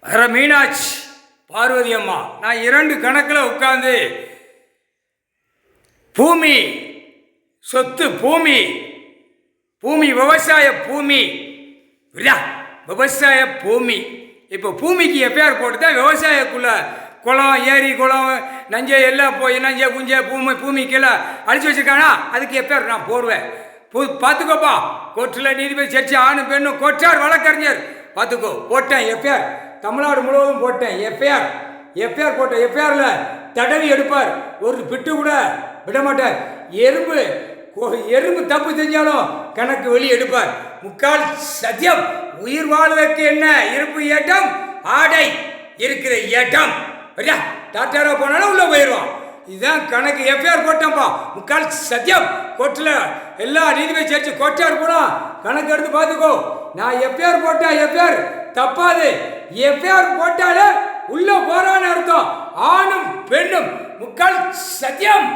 வர மீனாட்சி பார்வதி அம்மா நான் 2 கணக்கில் உட்காந்து பூமி சொத்து பூமி விவசாய பூமி விவசாய பூமி இப்போ பூமிக்கு எஃப்ஐஆர் போட்டு தான் விவசாயக்குள்ள குளம் ஏரி குளம் நஞ்சை எல்லாம் போய் நஞ்சை குஞ்சை பூமிக்கெல்லாம் அழிச்சு வச்சுருக்கானா அதுக்கு எஃப்ஐஆர் நான் போடுவேன். பார்த்துக்கோப்பா, கோர்ட்டில் நீதிபதி சர்ச்சை ஆணும் பெண்ணும் கோட்டார் வழக்கறிஞர் பார்த்துக்கோ போட்டேன் எஃப்ஐஆர். தமிழ்நாடு முழுவதும் போட்டேன் எஃப்ஐஆர் போட்டேன். எஃப்ஐஆரில் தடவி எடுப்பார், ஒரு பிட்டு கூட விட மாட்டார். எறும்பு தப்பு செஞ்சாலும் கணக்கு வெளியே எடுப்பார். முக்கால் சத்தியம். உயிர் வாழ்வதற்கு என்ன இருப்பு ஏட்டம், ஆடை இருக்கிற ஏட்டம். டாக்டரா போனாலும் உள்ள போயிடுவான். இதுதான் கணக்கு. எஃப்ஐஆர் போட்டோம்ப்பா, முக்கால் சத்தியம். கோர்ட்டில் எல்லா நீதிபதி சேர்த்து கோட்டார் போனா கணக்கு எடுத்து பார்த்துக்கோ. நான் எஃப்ஐஆர் போட்டா எஃப்ஐஆர் தப்பாது. எஃப்ஐஆர் போட்டாலே உள்ள போறான்னு அர்த்தம். ஆணும் பெண்ணும் முக்கால் சத்தியம்.